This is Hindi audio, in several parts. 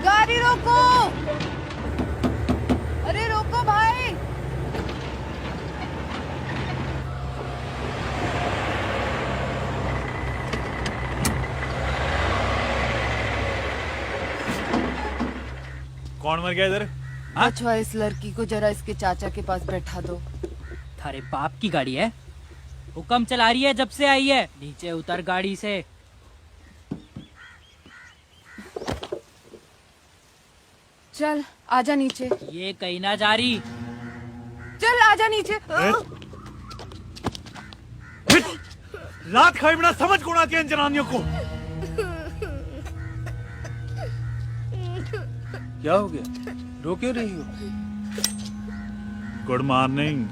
गाड़ी रोको, अरे रोको भाई। कौन मर गया इधर? अच्छा, इस लड़की को जरा इसके चाचा के पास बैठा दो। थारे बाप की गाड़ी है, हुक्म चला रही है जब से आई है। नीचे उतर गाड़ी से। चल आजा नीचे। ये कहीं ना जा रही। चल आजा नीचे। रात खाई बिना समझ कौन आती है इन जनानियों को? क्या हो गया? रो क्यों रही हो? Good morning.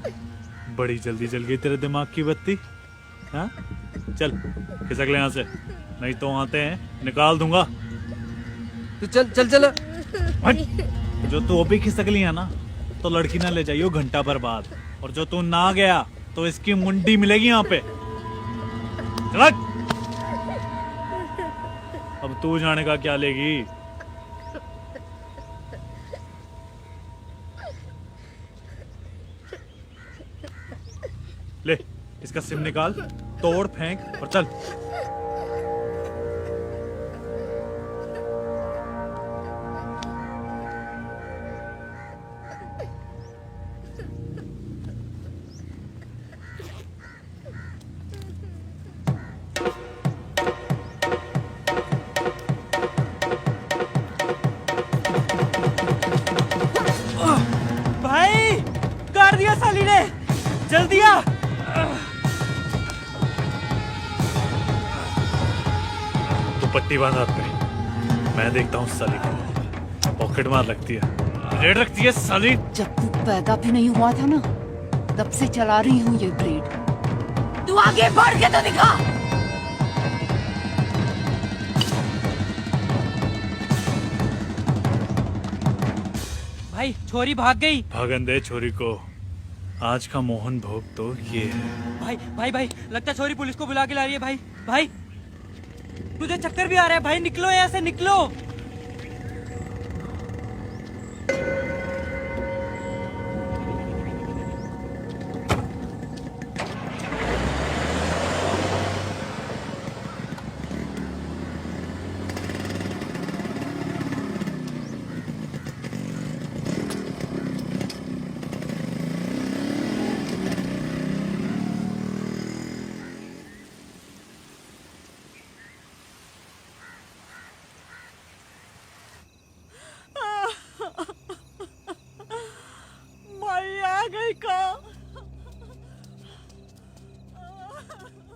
बड़ी जल्दी जल गई तेरे दिमाग की बत्ती। हाँ चल खिसक ले यहाँ से, नहीं तो आते हैं निकाल दूंगा। तो चल चल चल। जो तू अभी खिसक लिया ना तो लड़की ना ले जाइयो घंटा भर बाद, और जो तू ना गया तो इसकी मुंडी मिलेगी यहाँ पे। चल अब तू जाने का क्या लेगी? ले इसका सिम निकाल, तोड़ फेंक और चल। भाई कर दिया साली ने, जल्दी आ। तू पट्टी बांध हाथ पे, मैं देखता हूँ साली को। पॉकेट मार लगती है, रेड रखती है साली। जब तू पैदा भी नहीं हुआ था ना, तब से चला रही हूँ ये ब्रेड। तू आगे बढ़ के तो दिखा। भाई छोरी भाग गई। भागन दे छोरी को, आज का मोहन भोग तो ये है। भाई भाई भाई लगता है छोरी पुलिस को बुला के ला रही है। भाई भाई तुझे चक्कर भी आ रहा है भाई, निकलो यहाँ से निकलो।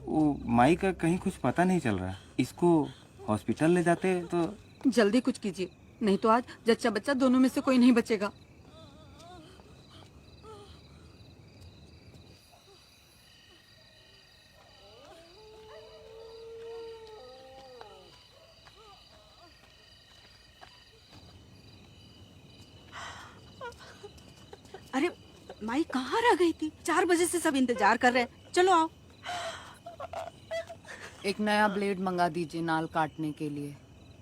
वो माई का कहीं कुछ पता नहीं चल रहा। इसको हॉस्पिटल ले जाते तो। जल्दी कुछ कीजिए, नहीं तो आज जच्चा बच्चा दोनों में से कोई नहीं बचेगा। अरे माई कहाँ रह गई थी? 4 बजे से सब इंतजार कर रहे हैं। चलो आओ। एक नया ब्लेड मंगा दीजिए नाल काटने के लिए।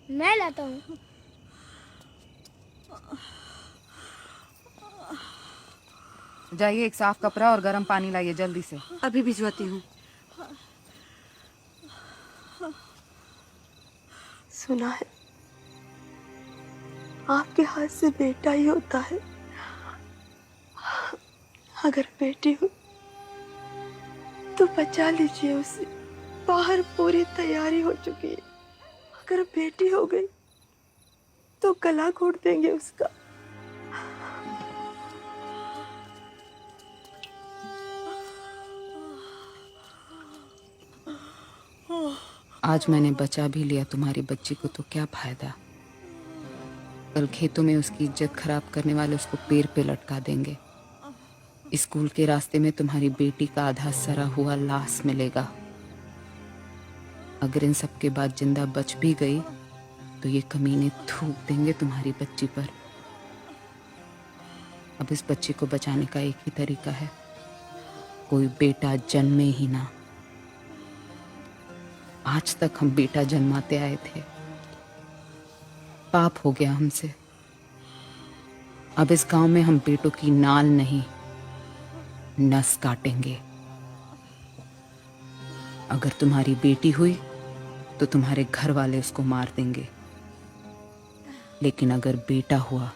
मैं लाता हूँ। जाइए, एक साफ कपड़ा और गर्म पानी लाइए जल्दी से। अभी भिजवाती हूँ। सुना है आपके हाथ से बेटा ही होता है। अगर बेटी हो तो बचा लीजिए उसे, बाहर पूरी तैयारी हो चुकी है। अगर बेटी हो गई तो गला घोट देंगे उसका। आज मैंने बचा भी लिया तुम्हारी बच्ची को तो क्या फायदा? कल खेतों में उसकी इज्जत खराब करने वाले उसको पेड़ पे लटका देंगे। स्कूल के रास्ते में तुम्हारी बेटी का आधा सड़ा हुआ लाश मिलेगा। अगर इन सब के बाद जिंदा बच भी गई तो ये कमीने थूक देंगे तुम्हारी बच्ची पर। अब इस बच्ची को बचाने का एक ही तरीका है, कोई बेटा जन्मे ही ना। आज तक हम बेटा जन्माते आए थे, पाप हो गया हमसे। अब इस गांव में हम बेटों की नाल नहीं, नस काटेंगे। अगर तुम्हारी बेटी हुई तो तुम्हारे घर वाले उसको मार देंगे, लेकिन अगर बेटा हुआ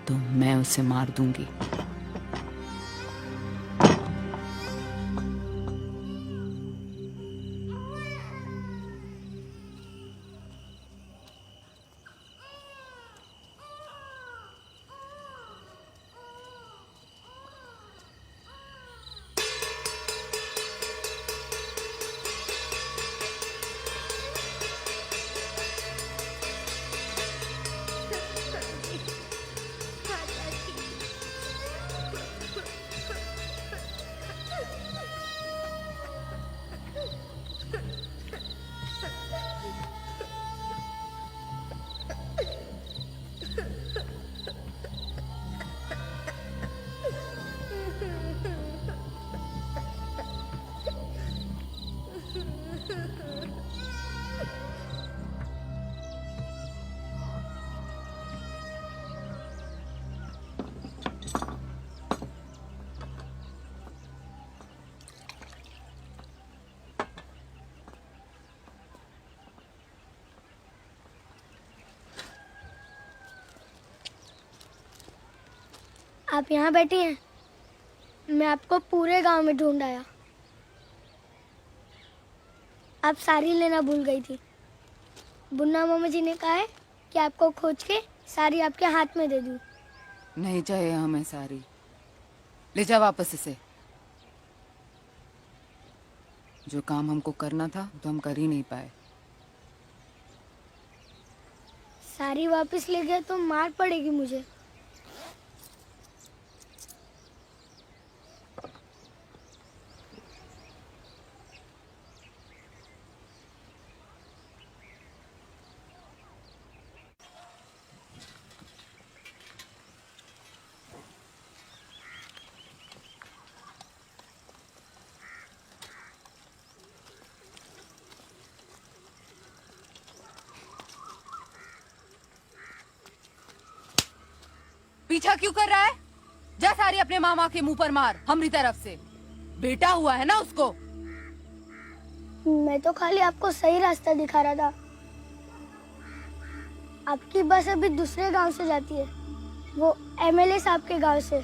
तो मैं उसे मार दूंगी। आप यहाँ बैठी हैं, मैं आपको पूरे गांव में ढूंढ आया। आप साड़ी लेना भूल गई थी। बुन्ना मामा जी ने कहा है कि आपको खोज के साड़ी आपके हाथ में दे दूँ। नहीं चाहिए हमें सारी, ले जा वापस इसे। जो काम हमको करना था तो हम कर ही नहीं पाए। साड़ी वापस ले गया तो मार पड़ेगी मुझे। पीछा क्यों कर रहा है? जा सारी अपने मामा के मुंह पर मार, हमारी तरफ से। बेटा हुआ है ना उसको। मैं तो खाली आपको सही रास्ता दिखा रहा था। आपकी बस अभी दूसरे गांव से जाती है, वो एमएलए साहब के गांव से।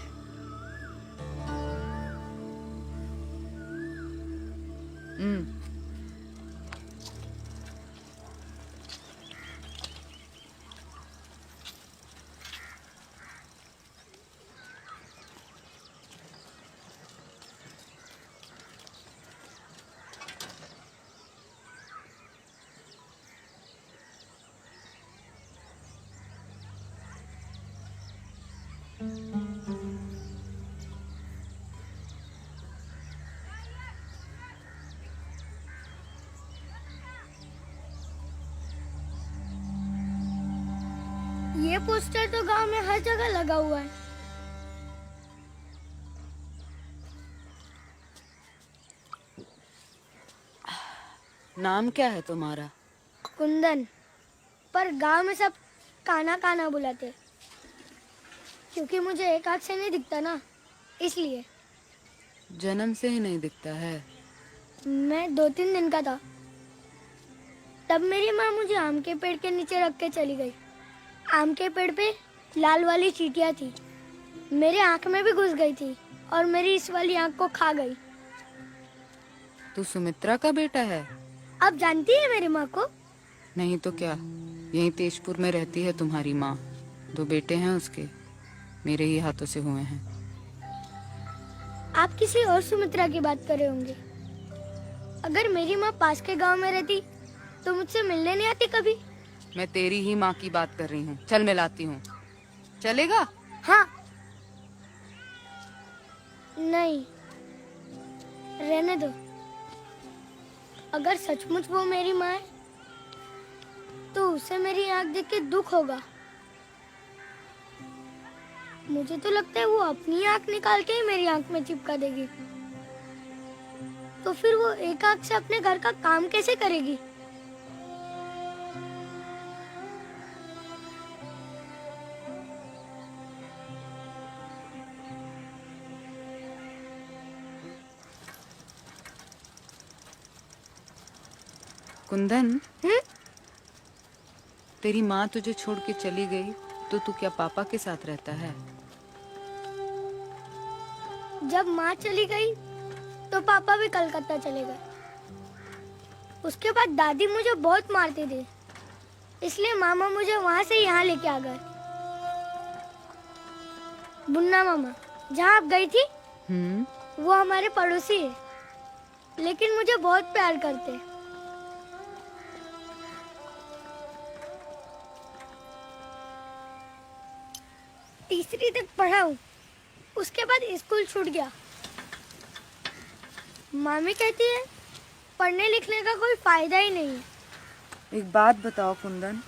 ये पोस्टर तो गांव में हर जगह लगा हुआ है। नाम क्या है तुम्हारा? कुंदन, पर गांव में सब काना काना बुलाते, क्योंकि मुझे एक आंख से नहीं दिखता ना, इसलिए। जन्म से ही नहीं दिखता है? मैं 2-3 दिन का था, तब मेरी माँ मुझे आम के पेड़ के नीचे रख के चली गई। आम के पेड़ पे लाल वाली चींटियां थी, मेरे आंख में भी घुस गई थी और मेरी इस वाली आंख को खा गई। तू सुमित्रा का बेटा है? आप जानती है मेरी माँ को? नहीं तो क्या, यहीं तेजपुर में रहती है तुम्हारी माँ। 2 बेटे हैं उसके, मेरे ही हाथों से हुए हैं। आप किसी और सुमित्रा की बात कर रहे होंगे। अगर मेरी माँ पास के गांव में रहती तो मुझसे मिलने नहीं आती कभी। मैं तेरी ही माँ की बात कर रही हूँ। चल मैं लाती हूँ, चलेगा? हाँ। नहीं, रहने दो। अगर सचमुच वो मेरी माँ है तो उसे मेरी आंख देख के दुख होगा। मुझे तो लगता है वो अपनी आंख निकाल के ही मेरी आंख में चिपका देगी। तो फिर वो एक आंख से अपने घर का काम कैसे करेगी? कुंदन, हम्म? तेरी माँ तुझे छोड़ के चली गई तो तू क्या पापा के साथ रहता है? जब माँ चली गई तो पापा भी कलकत्ता चले गए। उसके बाद दादी मुझे बहुत मारती थी, इसलिए मामा मुझे वहां से यहाँ लेके आ गए। मुन्ना मामा, जहाँ आप गई थी वो हमारे पड़ोसी है, लेकिन मुझे बहुत प्यार करते हैं। तीसरी तक पढ़ा हूँ, उसके बाद स्कूल छूट गया। मामी कहती है पढ़ने लिखने का कोई फायदा ही नहीं है। एक बात बताओ कुंदन,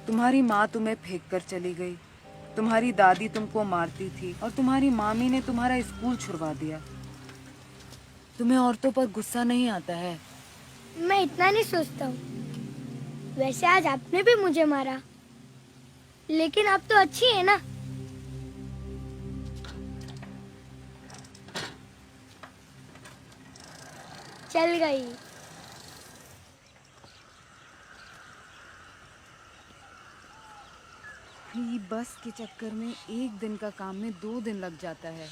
तुम्हारी माँ तुम्हें फेंक कर चली गई, तुम्हारी दादी तुमको मारती थी और तुम्हारी मामी ने तुम्हारा स्कूल छुड़वा दिया। तुम्हें औरतों पर गुस्सा नहीं आता है? मैं इतना नहीं सोचता हूँ। वैसे आज आपने भी मुझे मारा, लेकिन अब तो अच्छी है ना। चल गई। फ्री बस के चक्कर में एक दिन का काम में 2 दिन लग जाता है।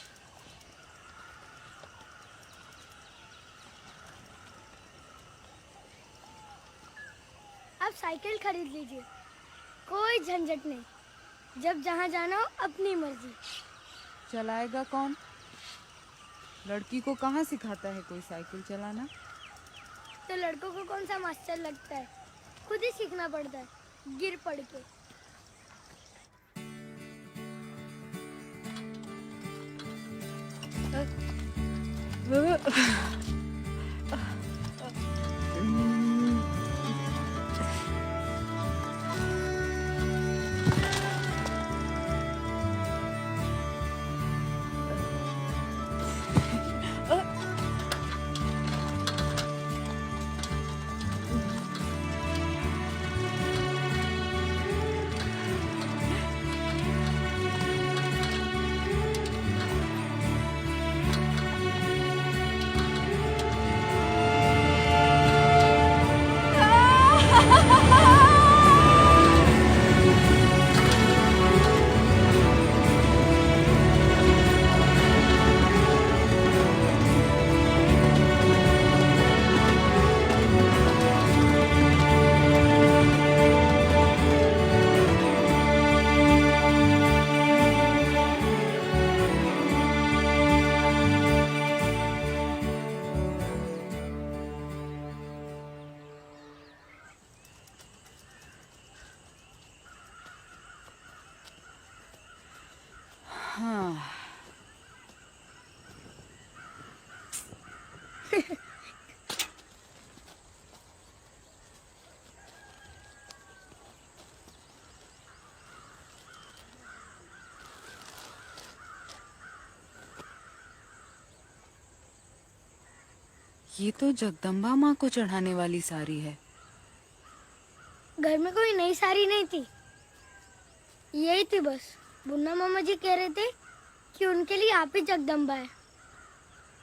आप साइकिल खरीद लीजिए, कोई झंझट नहीं। जब जहाँ जाना हो अपनी मर्जी। चलाएगा कौन? लड़की को कहाँ सिखाता है कोई साइकिल चलाना? तो लड़कों को कौन सा मास्टर लगता है, खुद ही सीखना पड़ता है, गिर पड़ के। हाँ, ये तो जगदम्बा माँ को चढ़ाने वाली साड़ी है। घर में कोई नई साड़ी नहीं थी, यही थी बस। मुन्ना मामा जी कह रहे थे कि उनके लिए आप ही जगदम्बा है।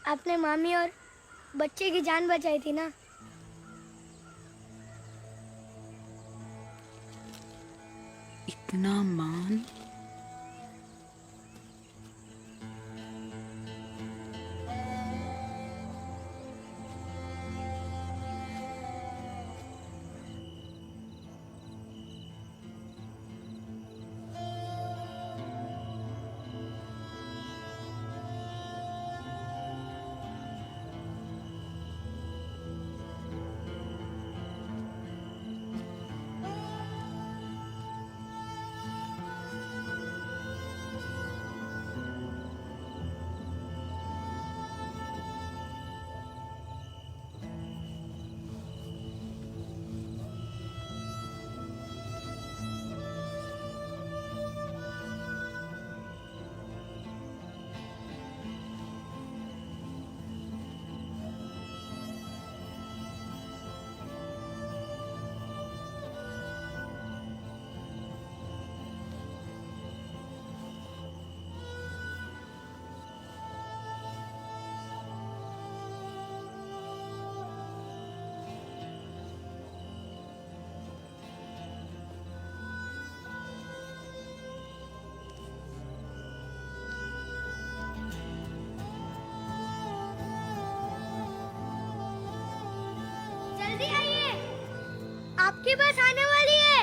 आपने मामी और बच्चे की जान बचाई थी ना। इतना मान? आपकी बस आने वाली है।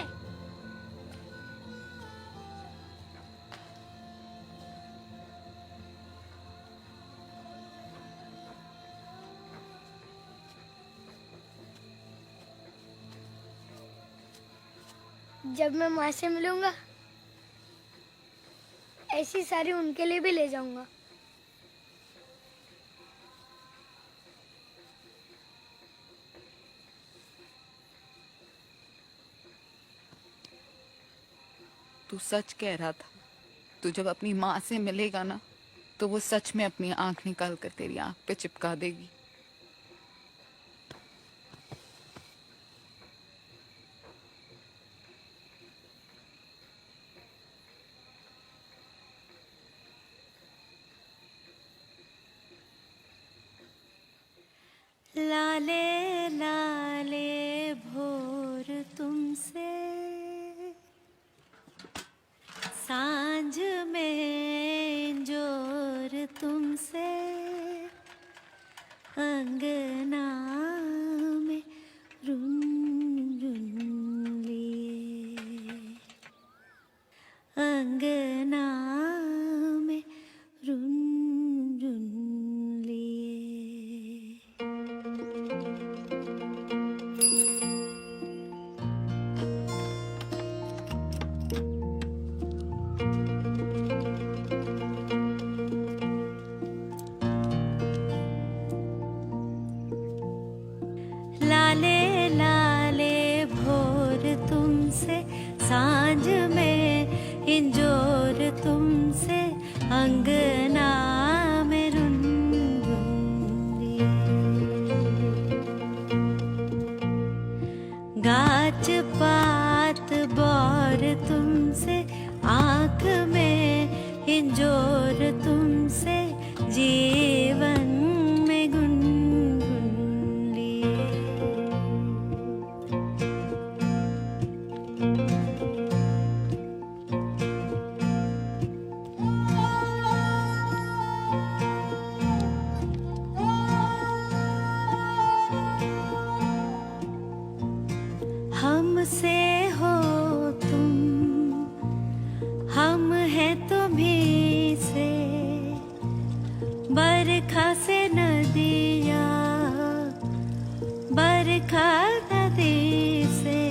जब मैं माँ से मिलूंगा ऐसी साड़ी उनके लिए भी ले जाऊंगा। तू सच कह रहा था। तू जब अपनी माँ से मिलेगा ना तो वो सच में अपनी आंख निकाल कर तेरी आंख पे चिपका देगी। लाले लाले भोर तुमसे, सांझ में जोर तुमसे, अंगना में रुन रुन लिए, अंगना में रुन रुन लिए। लाले लाले भोर तुमसे, सांझ में इंजोर तुमसे, अंगना में रुन रुन लिए। गाछ पात बौर तुमसे, आँख में इंजोर तुमसे, जीवन में गुनगुन लिए। हमसे हो तुम, हम हैं तुम्हीं से, बरखा से नदिया, बरखा नदी से,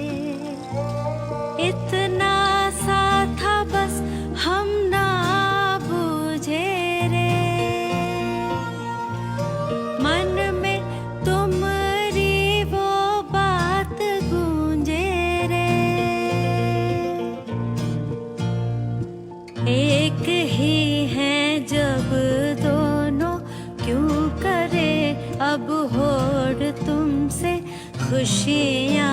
इतना सा था बस हम ना बूझे रे, मन में तुम्हारी वो बात गूंजे रे। एक ही हैं जब दोनों, क्यों करे अब होड़ तुमसे खुशियाँ